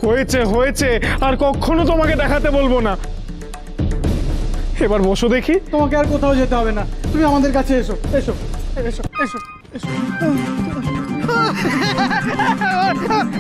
হয়েছে হয়েছে, আর কখনো তোমাকে দেখাতে বলবো না। এবার বসো দেখি। তোমাকে আর কোথাও যেতে হবে না, তুমি আমাদের কাছে এসো এসো এসো এসো এসো।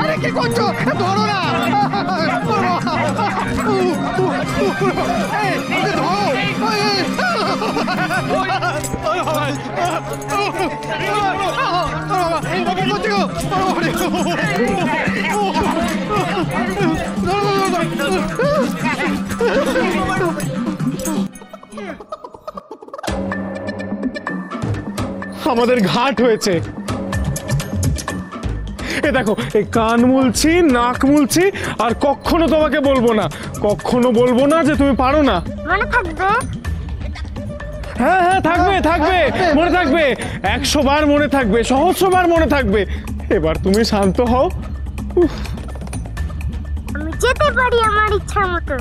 আরে কি করছো, ধরো না। আমাদের ঘাট হয়েছে। এ দেখো, এই কান মুলছি, নাক মুলছি, আর কখনো তোমাকে বলবো না, কখনো বলবো না যে তুমি পারো না। মনে থাকবে? হ্যাঁ হ্যাঁ, থাকবে থাকবে, মনে থাকবে, 100 বার মনে থাকবে, সহস্রবার মনে থাকবে। এবার তুমি শান্ত হও। আমি যেতে পারি আমার ইচ্ছা মতো,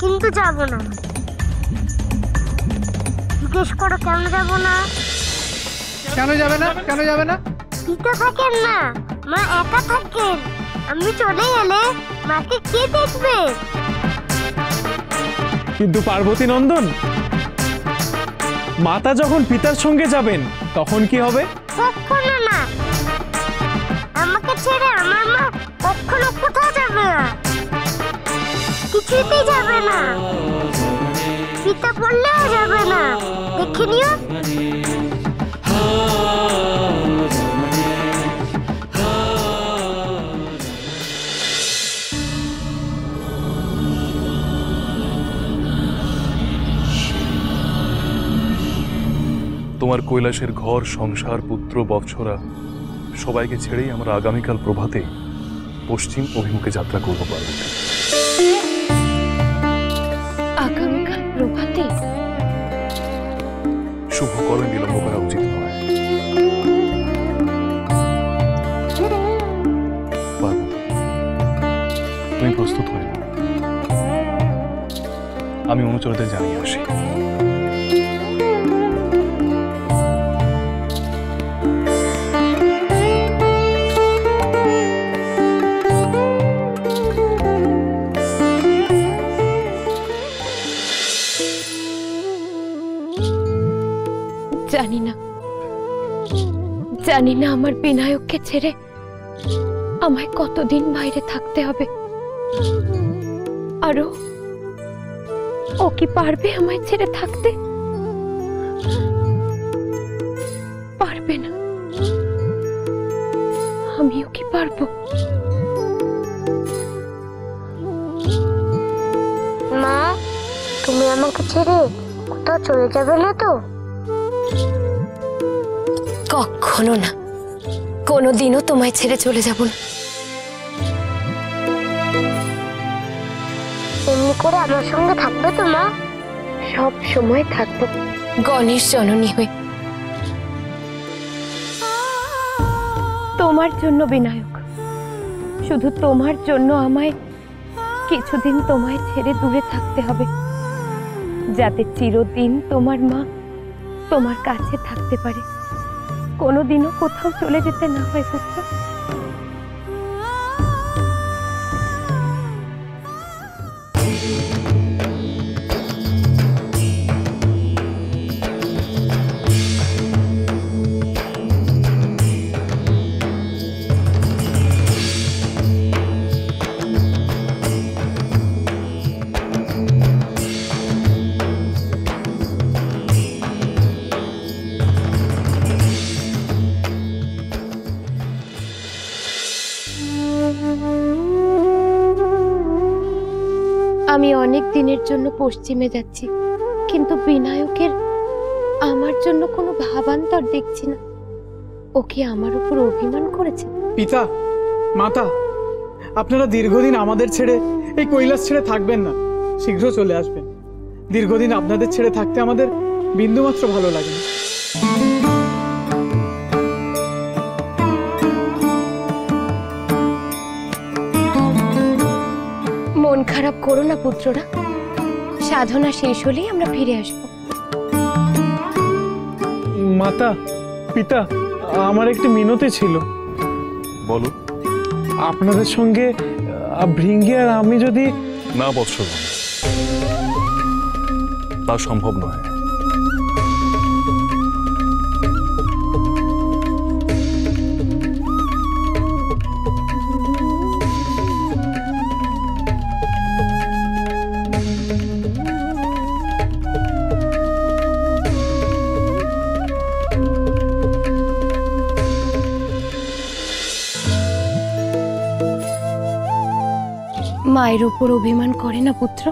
কিন্তু যাব না। জিজ্ঞেস করো কেন যাব না? কেন যাবে না, কেন যাবে না? পিতা থাকেন না, মা একা থাকেন। আমি চলে গেলে মাকে কে দেখবে? কিন্তু পার্বতী নন্দন, মাতা যখন পিতার সঙ্গে যাবেন তখন কি হবে? কখনো না। আমাকে ছেড়ে আমার মা কখনো কোথাও যাবে না, কিছুতেই যাবে না। পিতা বললেও যাবে না, দেখে নিও। তোমার কৈলাসের ঘর সংসার পুত্র বৎসরা সবাইকে ছেড়েই আমরা আগামীকাল প্রভাতে পশ্চিম অভিমুখে যাত্রা করব পার্বতী। আগামীকাল প্রভাতে? শুভ কর্মে বিলম্ব করা উচিত নয়। পার্বতী, তুমি প্রস্তুত হয়ে নাও, আমি অনুচরদের জানিয়ে আসি। জানি না আমার বিনায়ককে ছেড়ে আমায় কতদিন বাইরে থাকতে হবে। আরো ও কি পারবে আমায় ছেড়ে থাকতে? পারবে না। আমিও কি পারবো? মা, তুমি আমাকে ছেড়ে কোথাও চলে যাবে না তো? কখনো না, কোনোদিনও তোমায় ছেড়ে চলে যাব না। এমনি করে আমার সঙ্গে থাকবে তো মা? সব সময় থাকবো গণেশ জননী হয়ে। তোমার জন্য বিনায়ক, শুধু তোমার জন্য আমায় কিছুদিন তোমায় ছেড়ে দূরে থাকতে হবে, যাতে চিরদিন তোমার মা তোমার কাছে থাকতে পারে, কোনোদিনও কোথাও চলে যেতে না হয় পুত্র। আমি অনেক দিনের জন্য পশ্চিমে যাচ্ছি, কিন্তু বিনায়কের আমার জন্য কোনো ভাবান্তর দেখছি না। ও কি আমার উপর অভিমান করেছে? পিতা, মাতা, আপনারা দীর্ঘদিন আমাদের ছেড়ে এই কৈলাস ছেড়ে থাকবেন না, শীঘ্র চলে আসবেন। দীর্ঘদিন আপনাদের ছেড়ে থাকতে আমাদের বিন্দুমাত্র ভালো লাগে না। মন খারাপ করো না পুত্ররা, সাধনা শেষ হলেই আমরা ফিরে আসবো। মাতা, পিতা, আমার একটি মিনতি ছিল। বলো। আপনাদের সঙ্গে ভৃঙ্গি আর আমি যদি... না বৎসগণ, তা সম্ভব নয়। মায়ের ওপর অভিমান করে না পুত্র?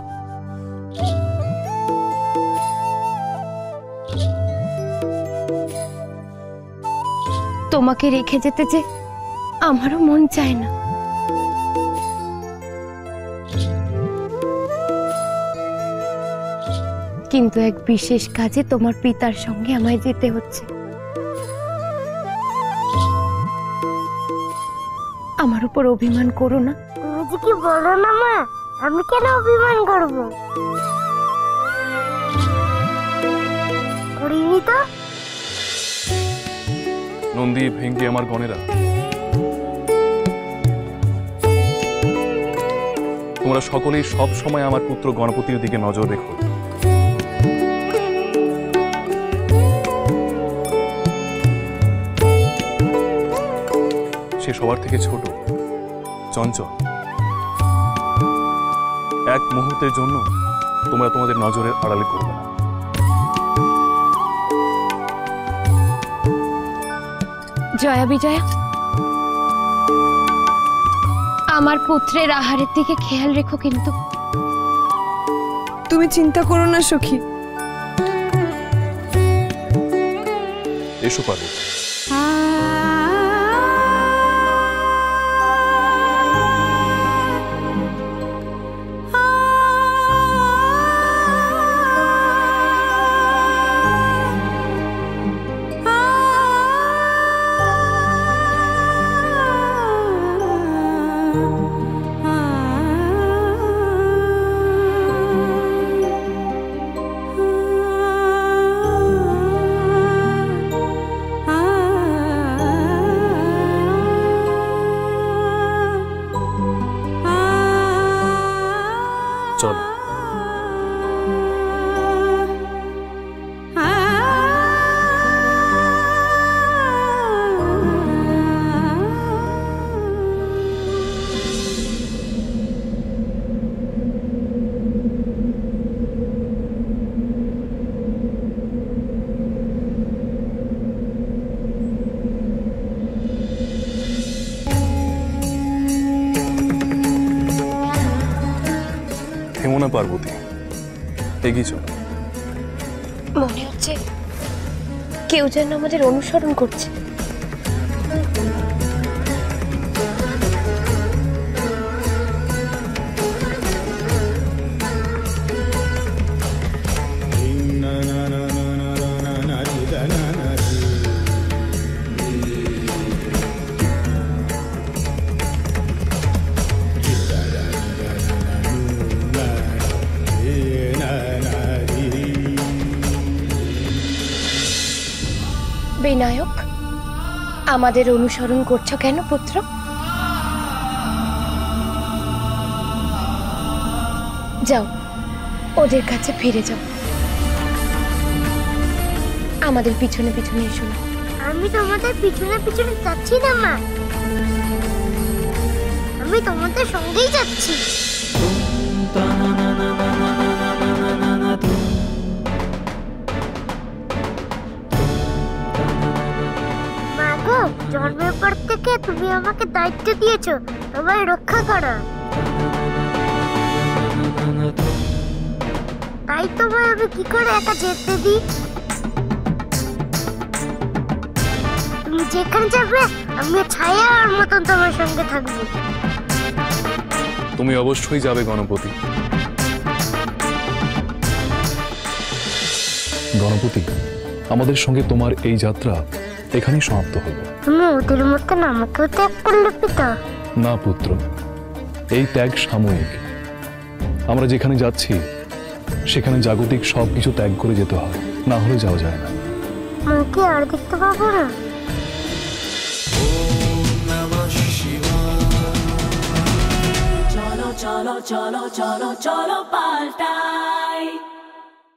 তোমাকে রেখে যেতে যে আমারও মন চায় না। কিন্তু এক বিশেষ কাজে তোমার পিতার সঙ্গে আমায় যেতে হচ্ছে। আমার উপর অভিমান করো না। তুমি যে কি বলো না মা, আমি কেন অভিমান করবো? করিনি তো। নন্দী, ভেঙ্গি আমার গণেরা, তোমরা সকলেই সব সময় আমার পুত্র গণপতির দিকে নজর রেখো। সে সবার থেকে ছোট, চঞ্চল। এক মুহূর্তের জন্য তোমরা তোমাদের নজরের আড়ালে করবে না। জয়া বিজয়া, আমার পুত্রের আহারের দিকে খেয়াল রেখো কিন্তু। তুমি চিন্তা করো না সখী। এসো পার্বতী। চলো। থেমো না পার্বতী, এগিয়ে চলো। মনে হচ্ছে কেউ যেন আমাদের অনুসরণ করছে। বিনায়ক, আমাদের অনুসরণ করছো কেন পুত্র? যাও, ওদের কাছে ফিরে যাও। আমাদের পিছনে পিছনে এসো না। আমি তোমাদের পিছনে পিছনে যাচ্ছি না মা, আমি তোমাদের সঙ্গেই যাচ্ছি। মা গো, জন্মের পর থেকে তুমি আমাকে দায়িত্ব দিয়েছো তোমায় রক্ষা করা, তাই তোমায় আমি কি করে একা যেতে দিই? তুমি যেখানে যাবে আমি ছায়ার মতন তোমার সঙ্গে থাকবো। তুমি অবশ্যই যাবে গণপতি। গণপতি, আমাদের সঙ্গে তোমার এই যাত্রা এখানেই সমাপ্ত হলো। তুমি ওদের মতন আমাকেও ত্যাগ করলে পিতা? না পুত্র, এই ত্যাগ সাময়িক। আমরা যেখানে যাচ্ছি সেখানে জাগতিক সবকিছু ত্যাগ করে যেতে হয়, না হলে যাওয়া যায় না। মাকে আর দেখতে পাবো না। cholo cholo cholo cholo cholo paltai